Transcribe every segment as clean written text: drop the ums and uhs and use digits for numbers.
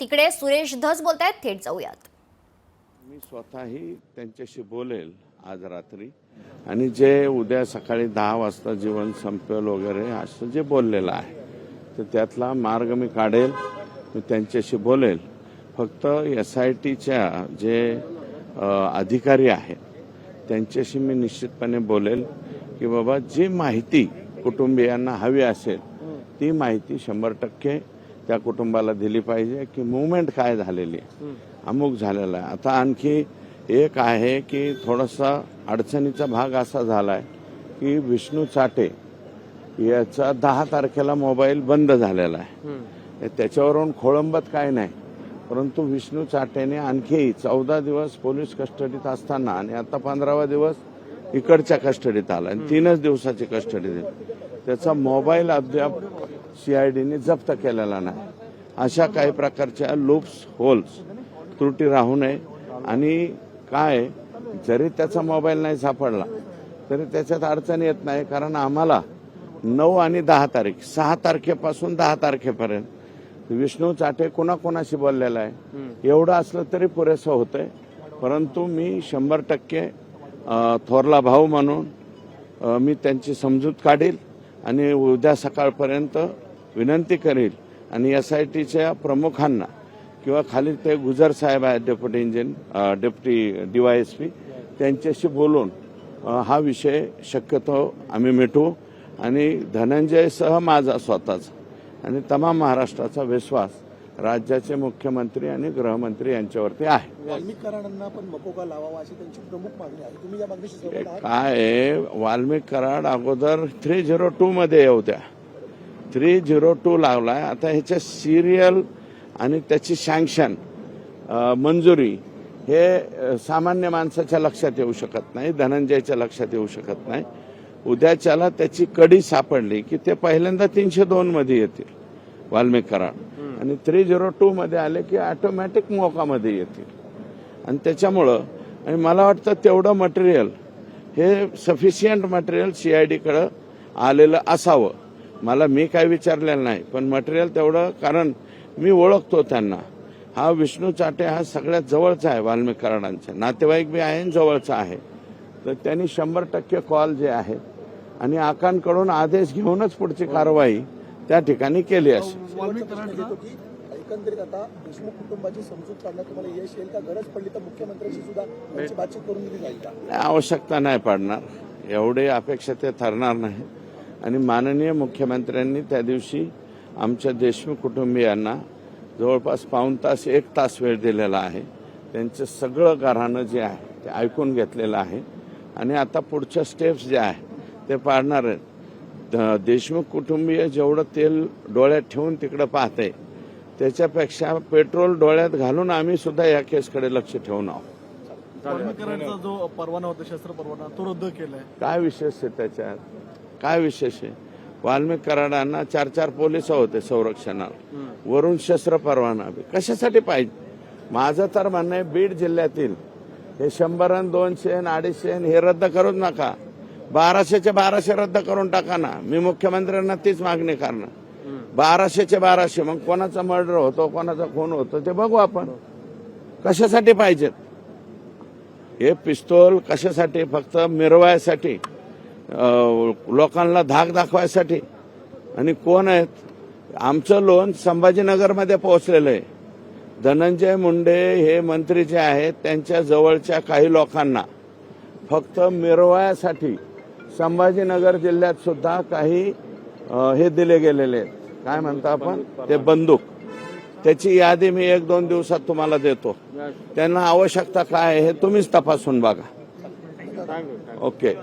तिकडे सुरेश धस बोलतायत, थेट जाऊयात। मी स्वतःही त्यांच्याशी बोलेल आज रात्री आणि जे उद्या सकाळी 10 वाजता जीवन संपेल वगैरे असं जे बोललेलं आहे तर त्यातला मार्ग मी काढेल, मी त्यांच्याशी बोलेल। फक्त SITच्या जे अधिकारी आहेत त्यांच्याशी मी निश्चितपणे बोलेल की बाबा जी माहिती कुटुंबियांना हवी असेल ती माहिती 100% त्या कुटुंबाला दिली पाहिजे की मूवमेंट काय झालेली आहे, अमुक झालेला आहे। आता आणखी एक आहे की थोडासा अडचणीचा भाग असा झालाय की विष्णू चाटे याचा 10 तारखेला मोबाईल बंद झालेला आहे। त्याच्यावरून खोळंबत काय नाही, परंतु विष्णू चाटेने आणखी 14 दिवस पोलीस कस्टडीत असताना आणि आता 15वा दिवस इकडच्या कस्टडीत आला आणि 3च दिवसाची कस्टडी दिली। त्याचा मोबाईल अद्याप CIDने जप्त केलेला नाही। अशा काही प्रकारच्या लूप्स होल्स त्रुटी राहू नये आणि काय जरी त्याचा मोबाईल नाही सापडला तरी त्याच्यात अडचण येत नाही, कारण आम्हाला 9 आणि 10 तारीख 6 तारखेपासून 10 तारखेपर्यंत विष्णू चाटे कोणाकोणाशी बोललेला आहे एवढं असलं तरी पुरेसं होतंय। परंतु मी 100% थोरला भाऊ म्हणून मी त्यांची समजूत काढील आणि उद्या सकाळपर्यंत विनंती करेल आणि SITच्या प्रमुखांना किंवा खाली ते गुजर साहेब आहेत डेप्युटी DYSP त्यांच्याशी बोलून हा विषय शक्यतो आम्ही मिटवू आणि धनंजयसह माझा स्वतःचा आणि तमाम महाराष्ट्राचा विश्वास राज्याचे मुख्यमंत्री आणि गृहमंत्री यांच्यावरती आहे। वाल्मिक कराडांना पण मकोका लावावा अशी त्यांची प्रमुख मागणी आहे। तुम्ही या मागणीशी सहमत आहात? काय वाल्मिक कराड अगोदर 302 मध्ये येऊद्या, 302 लावलाय। आता ह्याच्या सिरियल आणि त्याची सँक्शन मंजुरी हे सामान्य माणसाच्या लक्षात येऊ शकत नाही, धनंजयच्या लक्षात येऊ शकत नाही। उद्याच्याला त्याची कडी सापडली की ते पहिल्यांदा 302 मध्ये येतील वाल्मिक कराड आणि 302 मध्ये आले की ऑटोमॅटिक मोकामध्ये येतील आणि त्याच्यामुळं आणि मला वाटतं तेवढं मटेरियल हे सफिशियंट मटेरियल CID कडे आलेलं असावं। मी काय विचारलेलं नाही, पण मटेरियल तेवढं, कारण मी ओळखतो त्यांना। हा विष्णू चाटे हा सगळ्यात जवळचा आहे वाल्मिक कराडांचा, नातेवाईक बी आहे जवळचा आहे। तर त्यांनी 100% कॉल जे आहे आणि आकांकडून आदेश घेऊनच पुढची कारवाई त्या ठिकाणी केली असेल। एकंदरीत आता देशमुख कुटुंबाची समजूत काढण्यात तुम्हाला यश येईल का? गरज पडली तर मुख्यमंत्र्यांशी सुद्धा त्यांची बातचीत करून दिली जाईल का? आवश्यकता नाही पडणार, एवढे अपेक्षा ते ठरणार नाही आणि माननीय मुख्यमंत्र्यांनी त्या दिवशी आमच्या देशमुख कुटुंबियांना जवळपास पाऊण तास 1 तास वेळ दिलेला आहे। त्यांचं सगळं घराणं जे आहे ते ऐकून घेतलेलं आहे आणि आता पुढच्या स्टेप्स जे आहे ते पाडणार आहेत। देशमुख कुटुंबीय जेवढं तेल डोळ्यात ठेवून तिकडे पाहते त्याच्यापेक्षा पेट्रोल डोळ्यात घालून आम्ही सुद्धा या केसकडे लक्ष ठेवून आहोत। वाल्मिकरांचा जो परवाना होता, शस्त्र परवाना, तो रद्द केलाय। काय विशेष आहे त्याच्यात? काय विशेष आहे? वाल्मिक कराडांना 4 पोलिस होते संरक्षणाला, वरून शस्त्र परवाना कशासाठी पाहिजे? माझं तर म्हणणं आहे बीड जिल्ह्यातील हे 100 आणि 200 आणि 250 हे रद्द करूच नका, 1200चे 1200 रद्द करून टाका ना। मी मुख्यमंत्र्यांना तीच मागणी करणार, 1200चे 1200। मग कोणाचा मर्डर होतो, कोणाचा खून होतो ते बघू आपण। कशासाठी पाहिजेत हे पिस्तूल? कशासाठी? फक्त मिरवायसाठी, लोकांना धाक दाखवायसाठी? आणि कोण आहेत? आमचं लोन संभाजीनगरमध्ये पोहोचलेलं आहे। धनंजय मुंडे हे मंत्री जे आहेत त्यांच्या जवळच्या काही लोकांना फक्त मिरवायसाठी संभाजीनगर जिल्ह्यात सुद्धा काही हे दिले गेलेले आहेत, काय म्हणता आपण ते, बंदूक। त्याची यादी मी 1-2 दिवसात तुम्हाला देतो। त्यांना आवश्यकता काय आहे हे तुम्हीच तपासून बघा। ओके।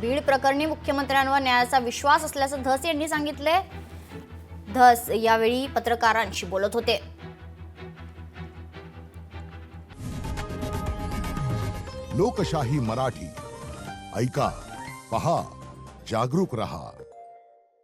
बीड प्रकरणी मुख्यमंत्र्यांवर न्यायाचा विश्वास असल्याचं धस यांनी सांगितले। धस यावेळी पत्रकारांशी बोलत होते। लोकशाही मराठी ऐका, पहा, जागरूक रहा।